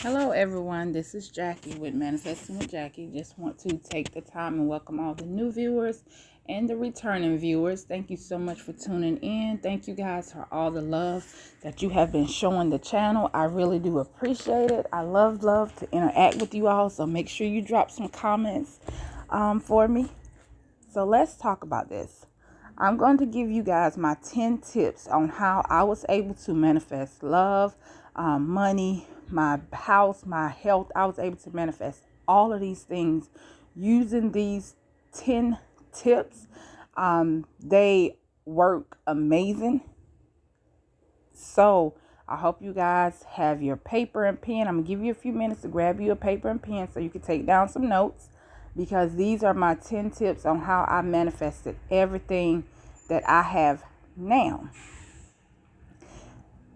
Hello everyone, this is Jackie with Manifesting with Jackie. Just want to take the time and welcome all the new viewers and the returning viewers. Thank you so much for tuning in. Thank you guys for all the love that you have been showing the channel. I really do appreciate it. I love to interact with you all, so make sure you drop some comments for me. So let's talk about this. I'm going to give you guys my 10 tips on how I was able to manifest love, money, my house, my health. I was able to manifest all of these things using these 10 tips. They work amazing. So I hope you guys have your paper and pen. I'm going to give you a few minutes to grab you a paper and pen so you can take down some notes, because these are my 10 tips on how I manifested everything that I have now.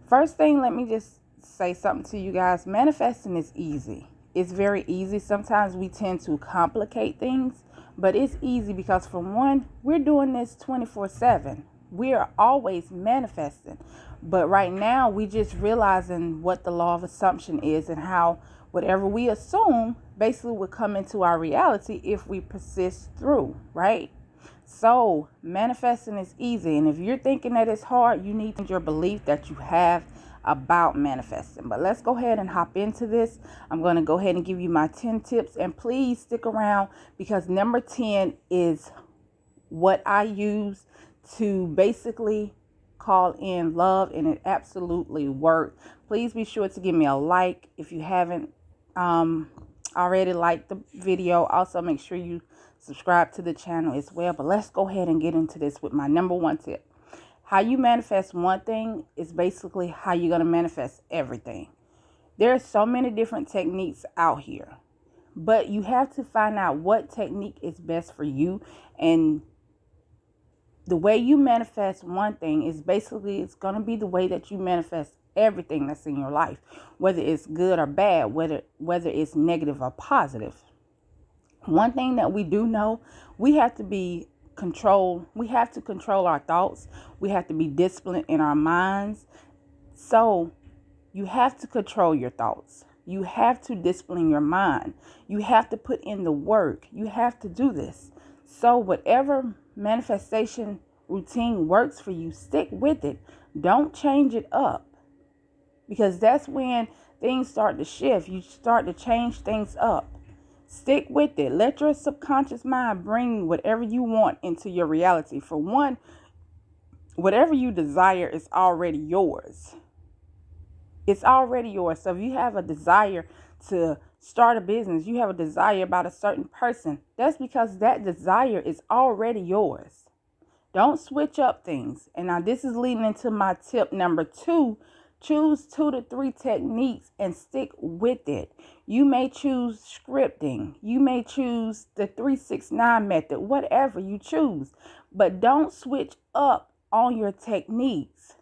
First thing, let me just say something to you guys. Manifesting is easy. It's very easy. Sometimes we tend to complicate things, but it's easy because, for one, we're doing this 24/7. We are always manifesting. But right now, we just realizing what the law of assumption is and how whatever we assume basically will come into our reality if we persist through, right? So manifesting is easy. And if you're thinking that it's hard, you need your belief that you have about manifesting. But let's go ahead and hop into this. I'm going to go ahead and give you my 10 tips, and please stick around, because number 10 is what I use to basically call in love, and it absolutely worked. Please be sure to give me a like if you haven't already liked the video. Also, make sure you subscribe to the channel as well. But let's go ahead and get into this with my number one tip. How you manifest one thing is basically how you're going to manifest everything. There are so many different techniques out here, but you have to find out what technique is best for you. And the way you manifest one thing is basically, it's going to be the way that you manifest everything that's in your life, whether it's good or bad, whether it's negative or positive. One thing that we do know, we have to control our thoughts. We have to be disciplined in our minds. So you have to control your thoughts. You have to discipline your mind. You have to put in the work. You have to do this. So whatever manifestation routine works for you, stick with it. Don't change it up, because that's when things start to shift. You start to change things up. Stick with it. Let your subconscious mind bring whatever you want into your reality. For one, whatever you desire is already yours. It's already yours. So if you have a desire to start a business, you have a desire about a certain person, that's because that desire is already yours. Don't switch up things. And now this is leading into my tip number 2. Choose 2 to 3 techniques and stick with it. You may choose scripting. You may choose the 3-6-9 method, whatever you choose. But don't switch up on your techniques.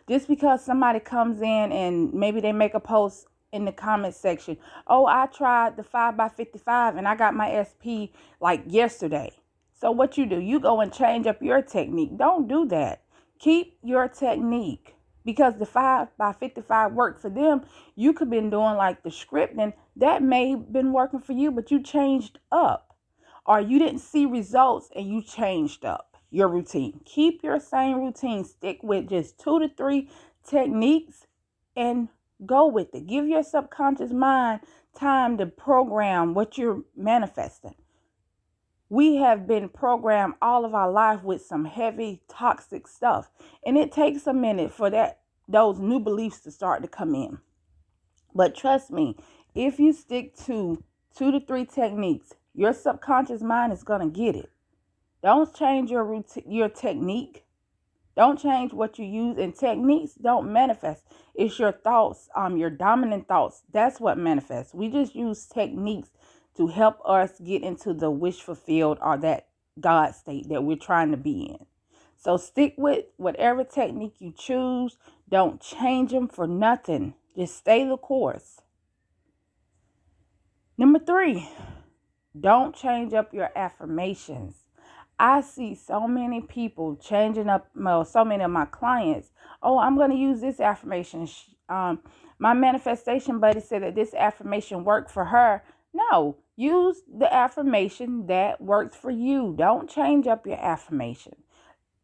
Just because somebody comes in and maybe they make a post in the comment section, oh, I tried the 5x55 and I got my SP like yesterday. So what you do, you go and change up your technique. Don't do that. Keep your technique, because the 5x55 worked for them. You could have been doing like the scripting. That may have been working for you, but you changed up. Or you didn't see results and you changed up your routine. Keep your same routine. Stick with just 2 to 3 techniques and go with it. Give your subconscious mind time to program what you're manifesting. We have been programmed all of our life with some heavy, toxic stuff. And it takes a minute for those new beliefs to start to come in. But trust me, if you stick to 2 to 3 techniques, your subconscious mind is going to get it. Don't change your technique. Don't change what you use. And techniques don't manifest. It's your thoughts, your dominant thoughts. That's what manifests. We just use techniques to help us get into the wish fulfilled, or that God state that we're trying to be in. So stick with whatever technique you choose. Don't change them for nothing. Just stay the course. Number 3, don't change up your affirmations. I see so many people changing up, so many of my clients. Oh, I'm going to use this affirmation. My manifestation buddy said that this affirmation worked for her. No, use the affirmation that works for you. Don't change up your affirmation.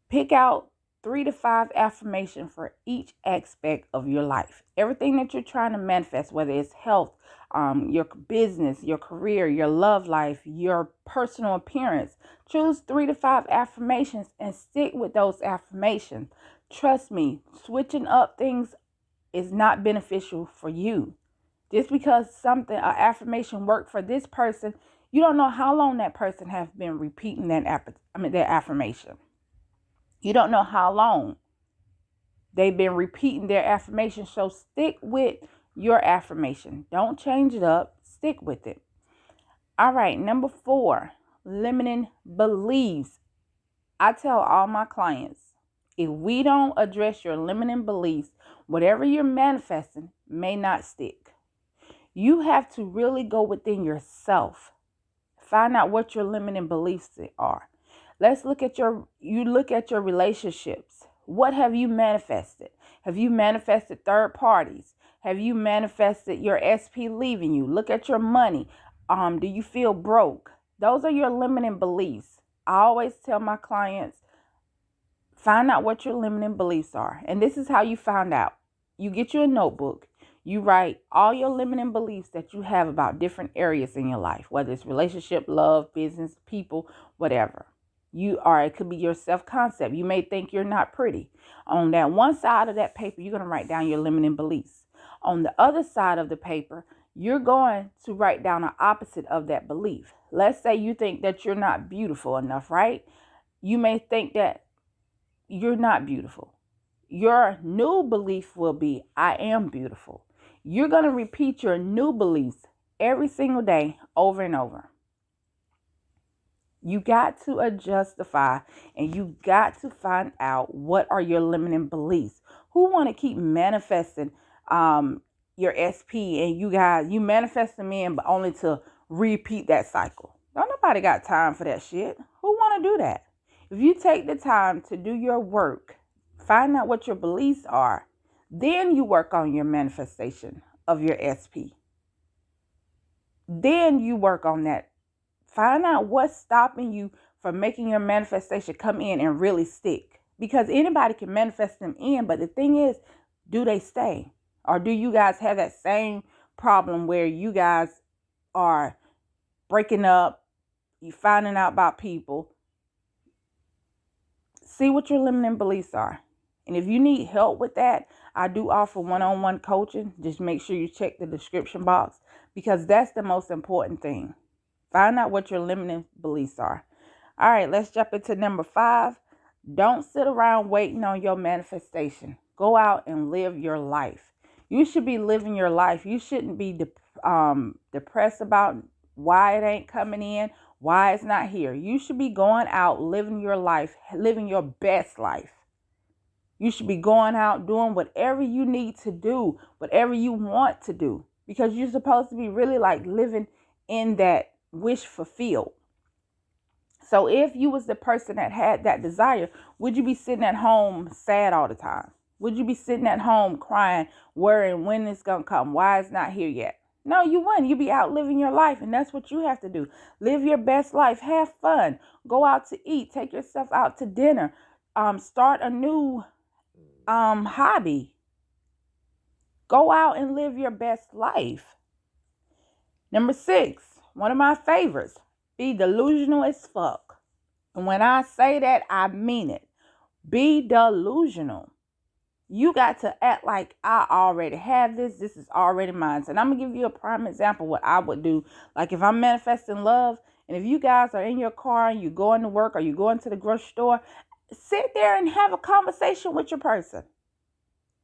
Pick out 3 to 5 affirmations for each aspect of your life. Everything that you're trying to manifest, whether it's health, your business, your career, your love life, your personal appearance, choose 3 to 5 affirmations and stick with those affirmations. Trust me, switching up things is not beneficial for you. Just because an affirmation worked for this person, you don't know how long that person has been repeating that affirmation. You don't know how long they've been repeating their affirmation. So stick with your affirmation. Don't change it up. Stick with it. All right. Number 4, limiting beliefs. I tell all my clients, if we don't address your limiting beliefs, whatever you're manifesting may not stick. You have to really go within yourself. Find out what your limiting beliefs are. Let's look at your relationships. What have you manifested? Have you manifested third parties? Have you manifested your SP leaving you? Look at your money. Do you feel broke? Those are your limiting beliefs. I always tell my clients, find out what your limiting beliefs are. And this is how you find out. You get you a notebook. You write all your limiting beliefs that you have about different areas in your life, whether it's relationship, love, business, people, whatever. It could be your self-concept. You may think you're not pretty. On that one side of that paper, you're going to write down your limiting beliefs. On the other side of the paper, you're going to write down the opposite of that belief. Let's say you think that you're not beautiful enough, right? You may think that you're not beautiful. Your new belief will be, I am beautiful. You're going to repeat your new beliefs every single day over and over. You got to Adjustify, and you got to find out what are your limiting beliefs. Who want to keep manifesting your SP, and you manifest them in, but only to repeat that cycle? Don't nobody got time for that shit. Who want to do that? If you take the time to do your work, find out what your beliefs are, then you work on your manifestation of your SP. Then you work on that. Find out what's stopping you from making your manifestation come in and really stick. Because anybody can manifest them in, but the thing is, do they stay? Or do you guys have that same problem where you guys are breaking up, you finding out about people? See what your limiting beliefs are. And if you need help with that, I do offer one-on-one coaching. Just make sure you check the description box, because that's the most important thing. Find out what your limiting beliefs are. All right, let's jump into number 5. Don't sit around waiting on your manifestation. Go out and live your life. You should be living your life. You shouldn't be depressed about why it ain't coming in, why it's not here. You should be going out, living your life, living your best life. You should be going out doing whatever you need to do, whatever you want to do, because you're supposed to be really like living in that wish fulfilled. So if you was the person that had that desire, would you be sitting at home sad all the time? Would you be sitting at home crying, worrying when it's going to come? Why it's not here yet? No, you wouldn't. You'd be out living your life, and that's what you have to do. Live your best life. Have fun. Go out to eat. Take yourself out to dinner. Start a new hobby. Go out and live your best life. Number 6, one of my favorites, be delusional as fuck. And when I say that, I mean it. Be delusional. You got to act like I already have this. This is already mine. And I'm going to give you a prime example of what I would do. Like if I'm manifesting love, and if you guys are in your car and you're going to work or you're going to the grocery store, sit there and have a conversation with your person.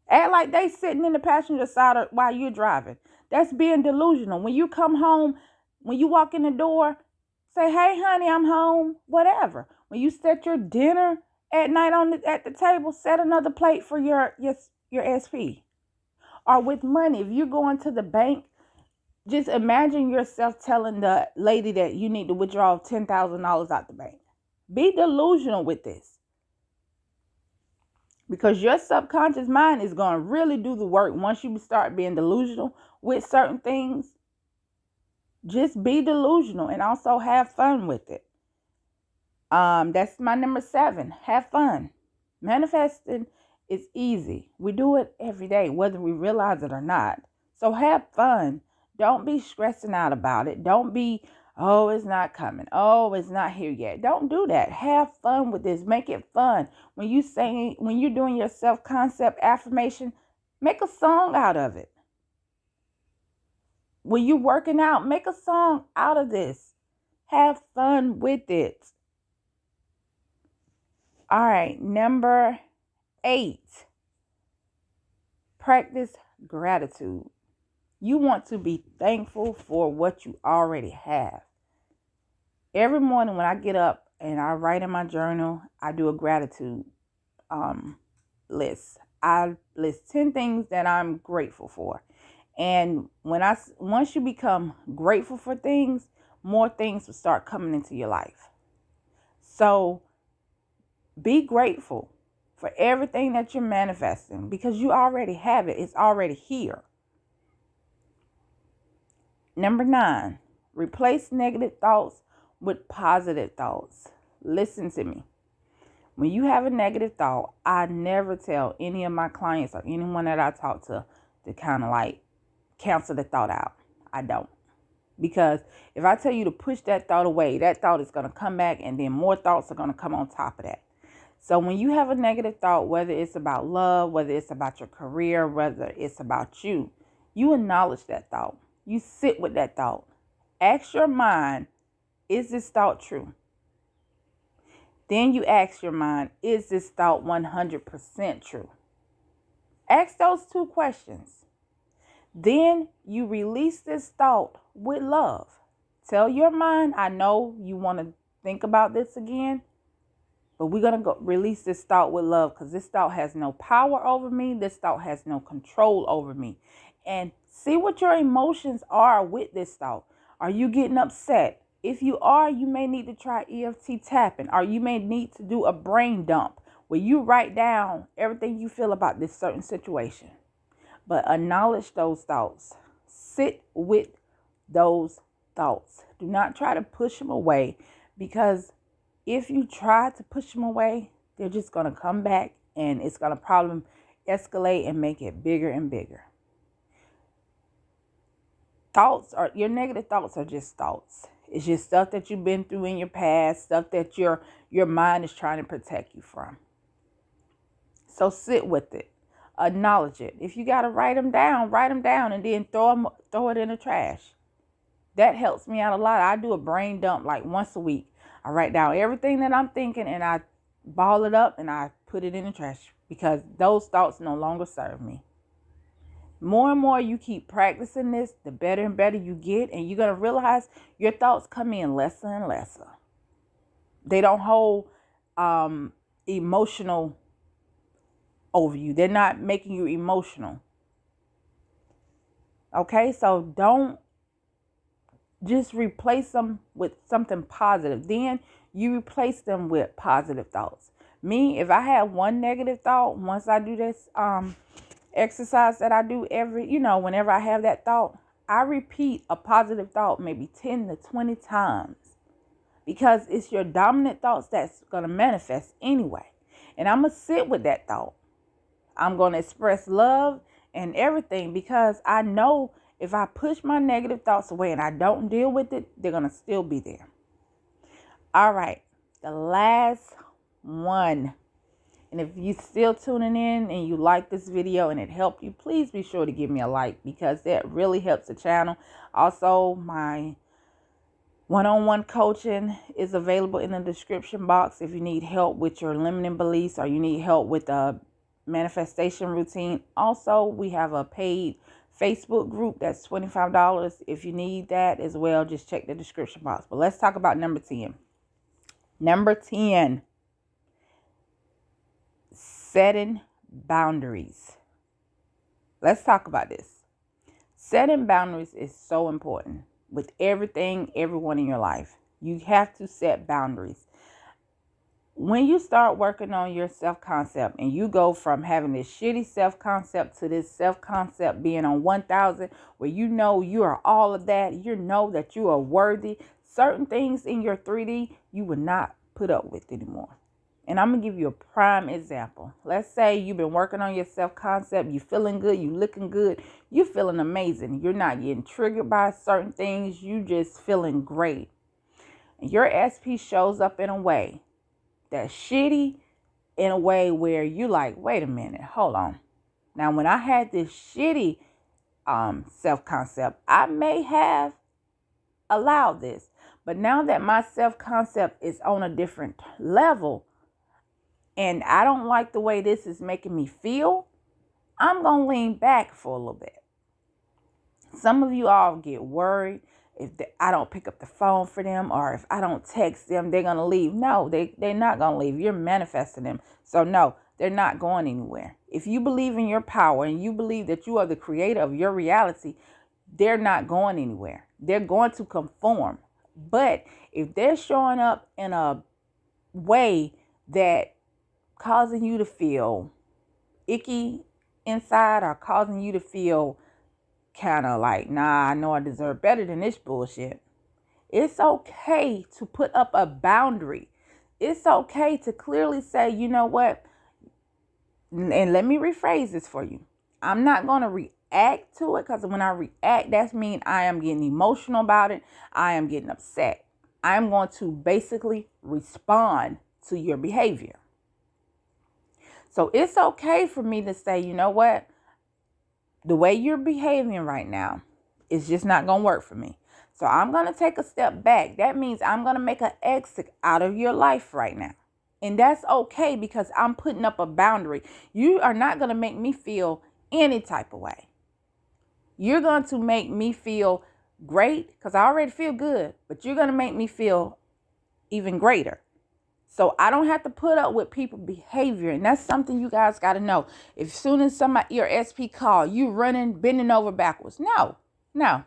Act like they sitting in the passenger side while you're driving. That's being delusional. When you come home, when you walk in the door, say, hey, honey, I'm home, whatever. When you set your dinner at night at the table, set another plate for your SP. Or with money, if you're going to the bank, just imagine yourself telling the lady that you need to withdraw $10,000 out the bank. Be delusional with this. Because your subconscious mind is going to really do the work once you start being delusional with certain things. Just be delusional and also have fun with it. That's my number 7. Have fun. Manifesting is easy. We do it every day, whether we realize it or not. So have fun. Don't be stressing out about it. Don't be, oh, it's not coming. Oh, it's not here yet. Don't do that. Have fun with this. Make it fun. When you're doing your self-concept affirmation, make a song out of it. When you're working out, make a song out of this. Have fun with it. All right, number 8. Practice gratitude. You want to be thankful for what you already have. Every morning when I get up and I write in my journal, I do a gratitude list. I list 10 things that I'm grateful for. And once you become grateful for things, more things will start coming into your life. So be grateful for everything that you're manifesting because you already have it. It's already here. Number 9, replace negative thoughts with positive thoughts. Listen to me. When you have a negative thought, I never tell any of my clients or anyone that I talk to kind of like cancel the thought out. I don't. Because if I tell you to push that thought away, that thought is going to come back and then more thoughts are going to come on top of that. So when you have a negative thought, whether it's about love, whether it's about your career, whether it's about you, you acknowledge that thought. You sit with that thought. Ask your mind, is this thought true? Then you ask your mind, is this thought 100% true? Ask those 2 questions. Then you release this thought with love. Tell your mind, I know you want to think about this again, but we're going to go release this thought with love because this thought has no power over me. This thought has no control over me. And see what your emotions are with this thought. Are you getting upset? If you are, you may need to try EFT tapping, or you may need to do a brain dump where you write down everything you feel about this certain situation. But acknowledge those thoughts. Sit with those thoughts. Do not try to push them away, because if you try to push them away, they're just going to come back and it's going to probably escalate and make it bigger and bigger. Your negative thoughts are just thoughts. It's just stuff that you've been through in your past, stuff that your mind is trying to protect you from. So sit with it. Acknowledge it. If you got to write them down and then throw it in the trash. That helps me out a lot. I do a brain dump like once a week. I write down everything that I'm thinking and I ball it up and I put it in the trash because those thoughts no longer serve me. More and more you keep practicing this, the better and better you get, and you're going to realize your thoughts come in lesser and lesser. They don't hold emotional over you. They're not making you emotional. Okay, so don't just replace them with something positive. Then you replace them with positive thoughts. Me, if I have one negative thought, once I do this exercise that I do whenever I have that thought, I repeat a positive thought maybe 10 to 20 times, because it's your dominant thoughts that's going to manifest anyway. And I'm going to sit with that thought. I'm going to express love and everything, because I know if I push my negative thoughts away and I don't deal with it, they're going to still be there. All right. The last one. And if you're still tuning in and you like this video and it helped you, please be sure to give me a like, because that really helps the channel. Also, my one-on-one coaching is available in the description box if you need help with your limiting beliefs or you need help with a manifestation routine. Also, we have a paid Facebook group that's $25. If you need that as well, just check the description box. But let's talk about number 10. Number 10. Setting boundaries. Let's talk about this. Setting boundaries is so important with everyone in your life. You have to set boundaries. When you start working on your self-concept and you go from having this shitty self-concept to this self-concept being on 1,000, where you know you are all of that, you know that you are worthy, certain things in your 3D you will not put up with anymore. And I'm going to give you a prime example. Let's say you've been working on your self-concept, you feeling good, you looking good, you feeling amazing. You're not getting triggered by certain things, you just feeling great. And your SP shows up in a way that's shitty, in a way where you're like, wait a minute, hold on. Now, when I had this shitty self-concept, I may have allowed this. But now that my self-concept is on a different level and I don't like the way this is making me feel, I'm going to lean back for a little bit. Some of you all get worried if I don't pick up the phone for them, or if I don't text them, they're going to leave. No, they're not going to leave. You're manifesting them. So no, they're not going anywhere. If you believe in your power and you believe that you are the creator of your reality, they're not going anywhere. They're going to conform. But if they're showing up in a way that causing you to feel icky inside, or causing you to feel kind of like, nah, I know I deserve better than this bullshit, it's okay to put up a boundary. It's okay to clearly say, you know what? And let me rephrase this for you. I'm not going to react to it, because when I react, that means I am getting emotional about it. I am getting upset. I'm going to basically respond to your behavior. So it's okay for me to say, you know what? The way you're behaving right now is just not going to work for me. So I'm going to take a step back. That means I'm going to make an exit out of your life right now. And that's okay, because I'm putting up a boundary. You are not going to make me feel any type of way. You're going to make me feel great, because I already feel good, but you're going to make me feel even greater. So I don't have to put up with people's behavior. And that's something you guys got to know. If soon as your SP call, you running, bending over backwards. No.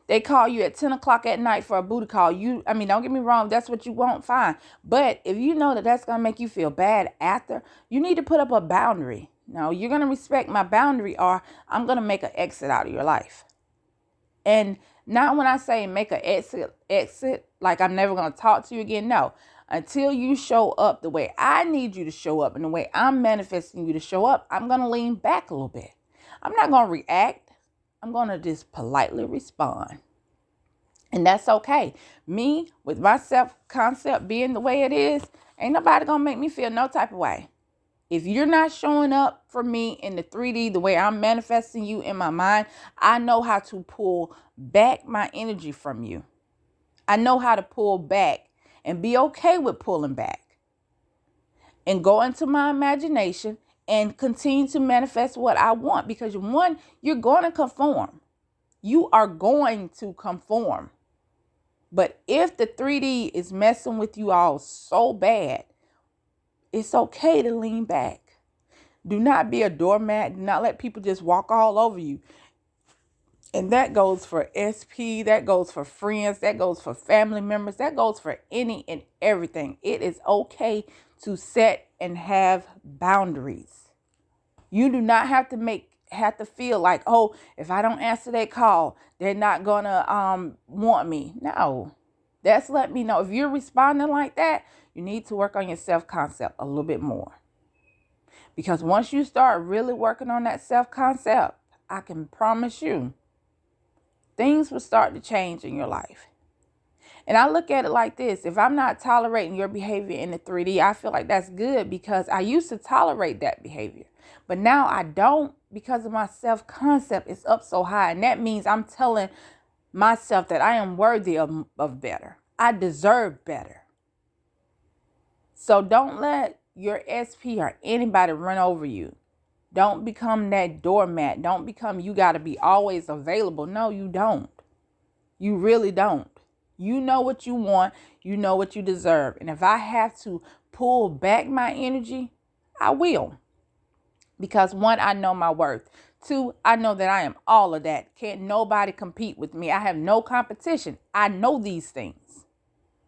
They call you at 10 o'clock at night for a booty call. Don't get me wrong. That's what you want, fine. But if you know that that's going to make you feel bad after, you need to put up a boundary. No, you're going to respect my boundary, or I'm going to make an exit out of your life. And not when I say make an exit, like I'm never going to talk to you again. No. Until you show up the way I need you to show up and the way I'm manifesting you to show up, I'm going to lean back a little bit. I'm not going to react. I'm going to just politely respond. And that's okay. Me, with my self-concept being the way it is, ain't nobody going to make me feel no type of way. If you're not showing up for me in the 3D the way I'm manifesting you in my mind, I know how to pull back my energy from you. I know how to pull back and be okay with pulling back and go into my imagination and continue to manifest what I want. Because one, you're going to conform. You are going to conform. But if the 3D is messing with you all so bad, it's okay to lean back. Do not be a doormat. Do not let people just walk all over you. And that goes for SP, that goes for friends, that goes for family members, that goes for any and everything. It is okay to set and have boundaries. You do not have to feel like, oh, if I don't answer that call, they're not gonna want me. No, that's let me know. If you're responding like that, you need to work on your self-concept a little bit more. Because once you start really working on that self-concept, I can promise you, things will start to change in your life. And I look at it like this. If I'm not tolerating your behavior in the 3D, I feel like that's good, because I used to tolerate that behavior. But now I don't, because of my self-concept is up so high. And that means I'm telling myself that I am worthy of better. I deserve better. So don't let your SP or anybody run over you. Don't become that doormat. Don't become you got to be always available. No, you don't. You really don't. You know what you want. You know what you deserve. And if I have to pull back my energy, I will. Because one, I know my worth. Two, I know that I am all of that. Can't nobody compete with me. I have no competition. I know these things.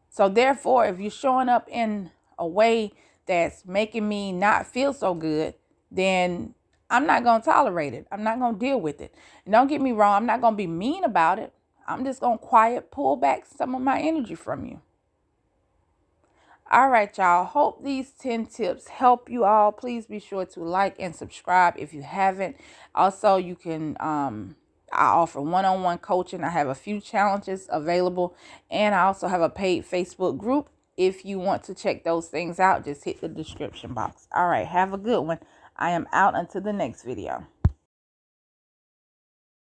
So therefore, if you're showing up in a way that's making me not feel so good, then I'm not going to tolerate it. I'm not going to deal with it. And don't get me wrong, I'm not going to be mean about it. I'm just going to pull back some of my energy from you. All right, y'all. Hope these 10 tips help you all. Please be sure to like and subscribe if you haven't. Also, you can, I offer one-on-one coaching. I have a few challenges available. And I also have a paid Facebook group. If you want to check those things out, just hit the description box. All right. Have a good one. I am out until the next video.